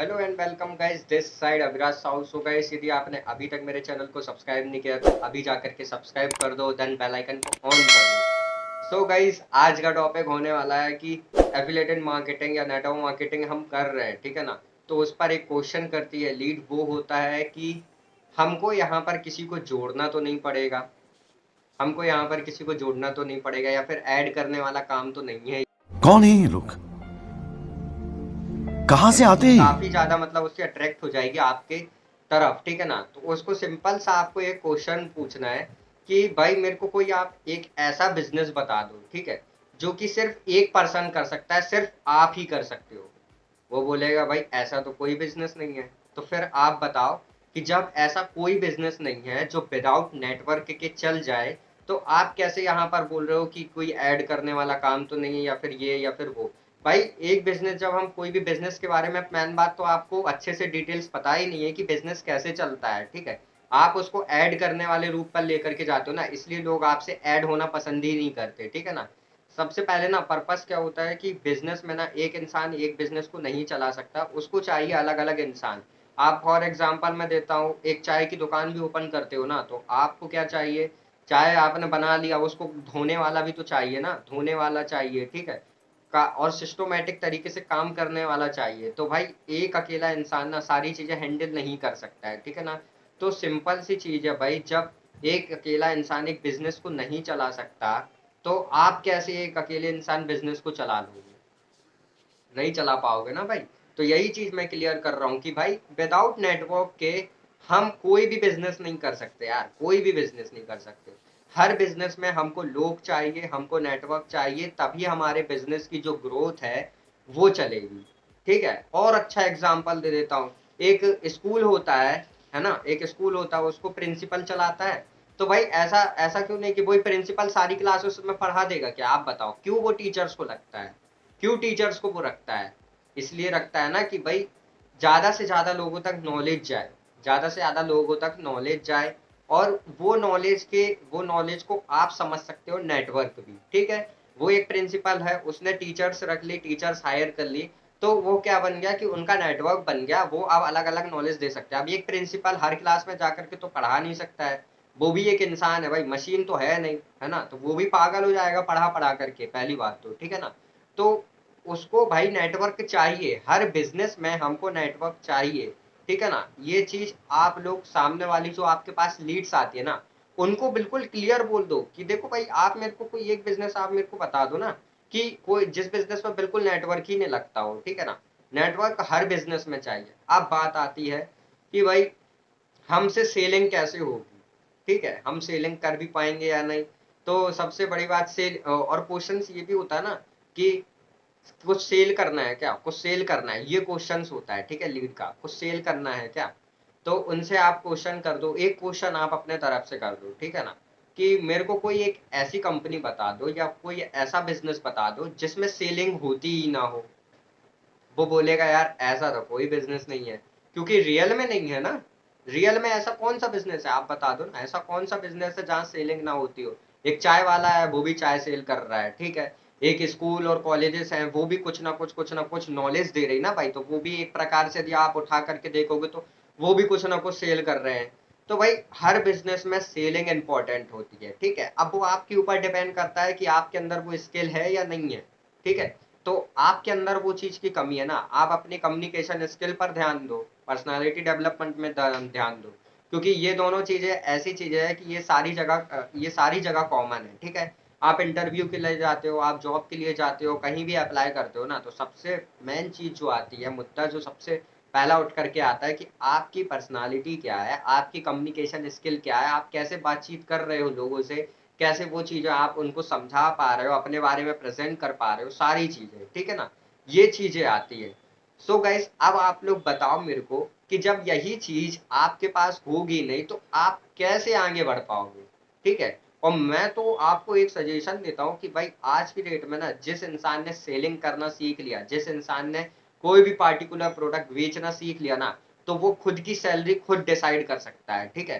Hello and welcome guys, this side Aviraj Sahu. So guys, यदि आपने अभी तक मेरे चैनल को सब्सक्राइब नहीं किया तो अभी जाकर के सब्सक्राइब कर दो, देन बेल आइकन को ऑन कर दो। सो गाइस, आज का टॉपिक होने वाला है कि एफिलिएटेड मार्केटिंग या नेटवर्क मार्केटिंग हम कर रहे हैं, ठीक है ना। तो उस पर एक क्वेश्चन करती है लीड, वो होता है कि हमको यहाँ पर किसी को जोड़ना तो नहीं पड़ेगा, हमको यहाँ पर किसी को जोड़ना तो नहीं पड़ेगा, या फिर ऐड करने वाला काम तो नहीं है। कौन है ये लोग? कहां से तो आते हैं? काफी ज्यादा मतलब उससे अट्रैक्ट हो जाएगी आपके तरफ, ठीक है ना। तो उसको सिंपल सा आपको एक क्वेश्चन पूछना है कि भाई मेरे को कोई आप एक ऐसा बिजनेस बता दो, ठीक है, जो कि सिर्फ एक पर्सन कर सकता है, सिर्फ आप ही कर सकते हो। वो बोलेगा भाई ऐसा तो कोई बिजनेस नहीं है। तो फिर आप बताओ कि जब ऐसा कोई बिजनेस नहीं है जो विदाउट नेटवर्क के चल जाए, तो आप कैसे यहाँ पर बोल रहे हो कि कोई ऐड करने वाला काम तो नहीं है, या फिर ये या फिर वो। भाई एक बिजनेस, जब हम कोई भी बिजनेस के बारे में, मेन बात तो आपको अच्छे से डिटेल्स पता ही नहीं है कि बिजनेस कैसे चलता है, ठीक है। आप उसको ऐड करने वाले रूप पर लेकर के जाते हो ना, इसलिए लोग आपसे ऐड होना पसंद ही नहीं करते, ठीक है ना। सबसे पहले ना पर्पस क्या होता है कि बिजनेस में ना एक इंसान एक बिजनेस को नहीं चला सकता, उसको चाहिए अलग अलग इंसान। आप फॉर एग्जांपल मैं देता हूँ, एक चाय की दुकान भी ओपन करते हो ना, तो आपको क्या चाहिए, चाय आपने बना लिया, उसको धोने वाला भी तो चाहिए ना, धोने वाला चाहिए, ठीक है, का और सिस्टोमेटिक तरीके से काम करने वाला चाहिए। तो भाई एक अकेला इंसान ना सारी चीजें हैंडल नहीं कर सकता है, ठीक है ना। तो सिंपल सी चीज है भाई, जब एक अकेला इंसान एक बिजनेस को नहीं चला सकता, तो आप कैसे एक अकेले इंसान बिजनेस को चला लोगे, नहीं चला पाओगे ना भाई। तो यही चीज मैं क्लियर कर रहा हूँ कि भाई विदाउट नेटवर्क के हम कोई भी बिजनेस नहीं कर सकते यार, कोई भी बिजनेस नहीं कर सकते। हर बिजनेस में हमको लोग चाहिए, हमको नेटवर्क चाहिए, तभी हमारे बिजनेस की जो ग्रोथ है वो चलेगी, ठीक है। और अच्छा एग्जाम्पल दे देता हूँ, एक स्कूल होता है ना, एक स्कूल होता है, उसको प्रिंसिपल चलाता है। तो भाई ऐसा ऐसा क्यों नहीं कि वही प्रिंसिपल सारी क्लासेस में पढ़ा देगा, क्या आप बताओ, क्यों वो टीचर्स को लगता है, क्यों टीचर्स को वो रखता है। इसलिए रखता है ना कि भाई ज्यादा से ज्यादा लोगों तक नॉलेज जाए, ज्यादा से ज्यादा लोगों तक नॉलेज जाए, और वो नॉलेज को आप समझ सकते हो नेटवर्क भी, ठीक है। वो एक प्रिंसिपल है, उसने टीचर्स रख ली, टीचर्स हायर कर ली, तो वो क्या बन गया कि उनका नेटवर्क बन गया, वो अब अलग अलग नॉलेज दे सकते हैं। अब एक प्रिंसिपल हर क्लास में जाकर के तो पढ़ा नहीं सकता है, वो भी एक इंसान है भाई, मशीन तो है नहीं, है ना। तो वो भी पागल हो जाएगा पढ़ा पढ़ा करके, पहली बात तो, ठीक है ना। तो उसको भाई नेटवर्क चाहिए, हर बिजनेस में हमको नेटवर्क चाहिए, ठीक है ना। ये चीज आप लोग सामने वाली जो आपके पास लीड्स आती है ना, उनको बिल्कुल क्लियर बोल दो कि देखो भाई, आप मेरे को कोई एक बिजनेस आप मेरे को बता दो ना, कि कोई जिस बिजनेस में बिल्कुल नेटवर्क ही नहीं लगता हो, ठीक है ना। नेटवर्क हर बिजनेस में चाहिए। अब बात आती है कि भाई हमसे सेलिंग कैसे होगी, ठीक है, हम सेलिंग कर भी पाएंगे या नहीं। तो सबसे बड़ी बात सेल, और क्वेश्चन ये भी होता है ना कि कुछ सेल करना है क्या, कुछ सेल करना है, ये क्वेश्चन होता है, ठीक है, लीड का, कुछ सेल करना है क्या। तो उनसे आप क्वेश्चन कर दो, एक क्वेश्चन आप अपने तरफ से कर दो, ठीक है ना, कि मेरे को कोई एक ऐसी कंपनी बता दो या कोई ऐसा बिजनेस बता दो जिसमें सेलिंग होती ही ना हो। वो बोलेगा यार ऐसा तो कोई बिजनेस नहीं है, क्योंकि रियल में नहीं है ना। रियल में ऐसा कौन सा बिजनेस है, आप बता दो ना, ऐसा कौन सा बिजनेस है जहाँ सेलिंग ना होती हो। एक चाय वाला है, वो भी चाय सेल कर रहा है, ठीक है। एक स्कूल और कॉलेजेस हैं, वो भी कुछ ना कुछ नॉलेज दे रही ना भाई, तो वो भी एक प्रकार से यदि आप उठा करके देखोगे तो वो भी कुछ ना कुछ सेल कर रहे हैं। तो भाई हर बिजनेस में सेलिंग इंपॉर्टेंट होती है, ठीक है। अब वो आपके ऊपर डिपेंड करता है कि आपके अंदर वो स्किल है या नहीं है, ठीक है। तो आपके अंदर वो चीज की कमी है ना, आप अपनी कम्युनिकेशन स्किल पर ध्यान दो, पर्सनालिटी डेवलपमेंट में ध्यान दो, क्योंकि ये दोनों चीजें ऐसी चीजें हैं कि ये सारी जगह कॉमन है, ठीक है। आप इंटरव्यू के लिए जाते हो, आप जॉब के लिए जाते हो, कहीं भी अप्लाई करते हो ना, तो सबसे मेन चीज जो आती है, मुद्दा जो सबसे पहला उठ करके आता है कि आपकी पर्सनालिटी क्या है, आपकी कम्युनिकेशन स्किल क्या है, आप कैसे बातचीत कर रहे हो लोगों से, कैसे वो चीजें आप उनको समझा पा रहे हो, अपने बारे में प्रेजेंट कर पा रहे हो, सारी चीजें, ठीक है ना। ये चीजें आती है। सो गाइस, अब आप लोग बताओ मेरे को कि जब यही चीज आपके पास होगी नहीं, तो आप कैसे आगे बढ़ पाओगे, ठीक है। और मैं तो आपको एक सजेशन देता हूँ कि भाई आज की डेट में ना, जिस इंसान ने सेलिंग करना सीख लिया, जिस इंसान ने कोई भी पार्टिकुलर प्रोडक्ट बेचना सीख लिया ना, तो वो खुद की सैलरी खुद डिसाइड कर सकता है, ठीक है।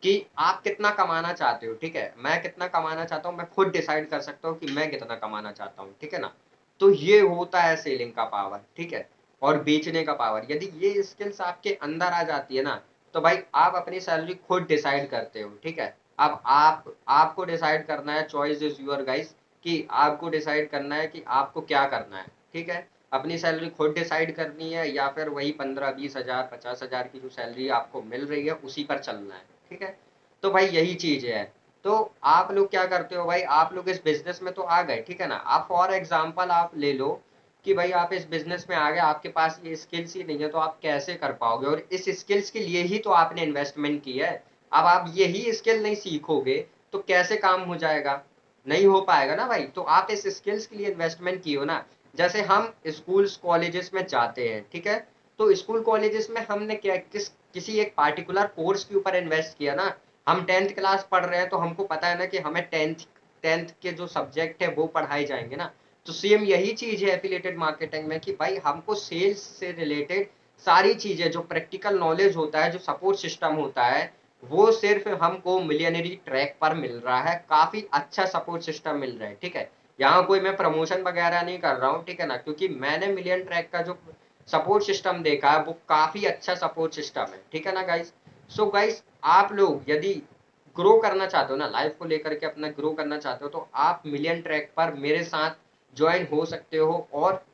कि आप कितना कमाना चाहते हो, ठीक है, मैं कितना कमाना चाहता हूँ, मैं खुद डिसाइड कर सकता हूँ कि मैं कितना कमाना चाहता हूँ, ठीक है ना। तो ये होता है सेलिंग का पावर, ठीक है। और बेचने का पावर, यदि ये स्किल्स आपके अंदर आ जाती है ना, तो भाई आप अपनी सैलरी खुद डिसाइड करते हो, ठीक है। अब आपको डिसाइड करना है, चॉइस इज यूर गाइस, कि आपको डिसाइड करना है कि आपको क्या करना है, ठीक है। अपनी सैलरी खुद डिसाइड करनी है या फिर वही 15-20 हज़ार 50 हज़ार की जो सैलरी आपको मिल रही है उसी पर चलना है, ठीक है। तो भाई यही चीज है। तो आप लोग क्या करते हो भाई, आप लोग इस बिजनेस में तो आ गए, ठीक है ना। आप फॉर एग्जाम्पल आप ले लो कि भाई आप इस बिजनेस में आ गए, आपके पास ये स्किल्स ही नहीं है, तो आप कैसे कर पाओगे, और इस स्किल्स के लिए ही तो आपने इन्वेस्टमेंट की है। अब आप यही स्किल नहीं सीखोगे तो कैसे काम हो जाएगा, नहीं हो पाएगा ना भाई। तो आप इस स्किल्स के लिए इन्वेस्टमेंट की हो ना। जैसे हम स्कूल्स कॉलेजेस में जाते हैं, ठीक है, तो स्कूल कॉलेजेस में हमने क्या किसी एक पार्टिकुलर कोर्स के ऊपर इन्वेस्ट किया ना। हम 10th क्लास पढ़ रहे हैं तो हमको पता है ना कि हमें टेंथ के जो सब्जेक्ट है वो पढ़ाए जाएंगे ना। तो सेम यही चीज है एफिलिएटेड मार्केटिंग में, कि भाई हमको सेल्स से रिलेटेड सारी चीजें, जो प्रैक्टिकल नॉलेज होता है, जो सपोर्ट सिस्टम होता है, वो सिर्फ हमको मिलियनरी ट्रैक पर मिल रहा है। काफी अच्छा सपोर्ट सिस्टम मिल रहा है, ठीक है। यहाँ कोई मैं प्रमोशन वगैरह नहीं कर रहा हूँ, ठीक है ना, क्योंकि मैंने मिलियन ट्रैक का जो सपोर्ट सिस्टम देखा है वो काफी अच्छा सपोर्ट सिस्टम है, ठीक है ना गाइस। सो गाइस, आप लोग यदि ग्रो करना चाहते हो ना, लाइफ को लेकर के अपना ग्रो करना चाहते हो, तो आप मिलियन ट्रैक पर मेरे साथ ज्वाइन हो सकते हो, और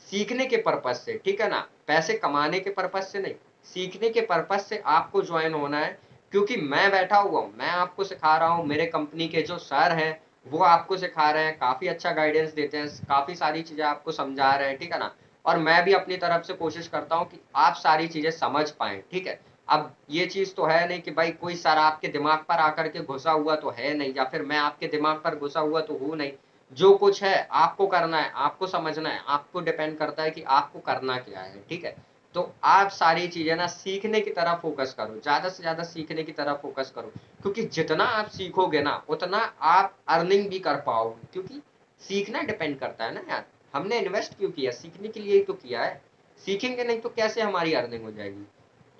सीखने के पर्पज से, ठीक है ना, पैसे कमाने के पर्पज से नहीं, सीखने के पर्पज से आपको ज्वाइन होना है। क्योंकि मैं बैठा हुआ हूँ, मैं आपको सिखा रहा हूँ, मेरे कंपनी के जो सर हैं वो आपको सिखा रहे हैं, काफी अच्छा गाइडेंस देते हैं, काफी सारी चीजें आपको समझा रहे हैं, ठीक है ना। और मैं भी अपनी तरफ से कोशिश करता हूँ कि आप सारी चीजें समझ पाएं, ठीक है। अब ये चीज तो है नहीं कि भाई कोई सर आपके दिमाग पर आकर के घुसा हुआ तो है नहीं, या फिर मैं आपके दिमाग पर घुसा हुआ तो हूँ नहीं। जो कुछ है आपको करना है, आपको समझना है, आपको डिपेंड करता है कि आपको करना क्या है, ठीक है। तो आप सारी चीजें ना सीखने की तरफ फोकस करो, ज्यादा से ज्यादा सीखने की तरफ फोकस करो, क्योंकि जितना आप सीखोगे ना उतना आप अर्निंग भी कर पाओगे, क्योंकि सीखना डिपेंड करता है ना यार। हमने इन्वेस्ट क्यों किया, सीखने के लिए ही तो किया है। सीखेंगे नहीं तो कैसे हमारी अर्निंग हो जाएगी।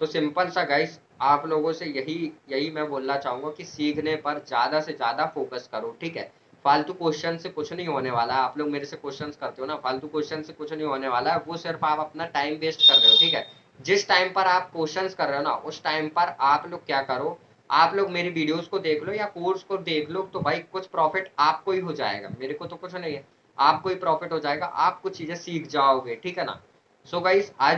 तो सिंपल सा गाइस, आप लोगों से यही यही मैं बोलना चाहूंगा कि सीखने पर ज्यादा से ज्यादा फोकस करो, ठीक है। फालतू क्वेश्चन से कुछ नहीं होने वाला है। आप लोग मेरे से क्वेश्चंस करते हो ना, फालतू क्वेश्चन से कुछ नहीं होने वाला है, वो सिर्फ आप अपना टाइम वेस्ट कर रहे हो, ठीक है। जिस टाइम पर आप क्वेश्चंस कर रहे हो ना, उस टाइम पर आप लोग क्या करो, आप लोग मेरी वीडियोस को देख लो या कोर्स को देख लो, तो भाई कुछ प्रॉफिट आपको ही हो जाएगा, मेरे को तो कुछ नहीं है। आपको ही प्रॉफिट हो जाएगा, आप कुछ चीजें सीख जाओगे, ठीक है ना। सो गाइस, आज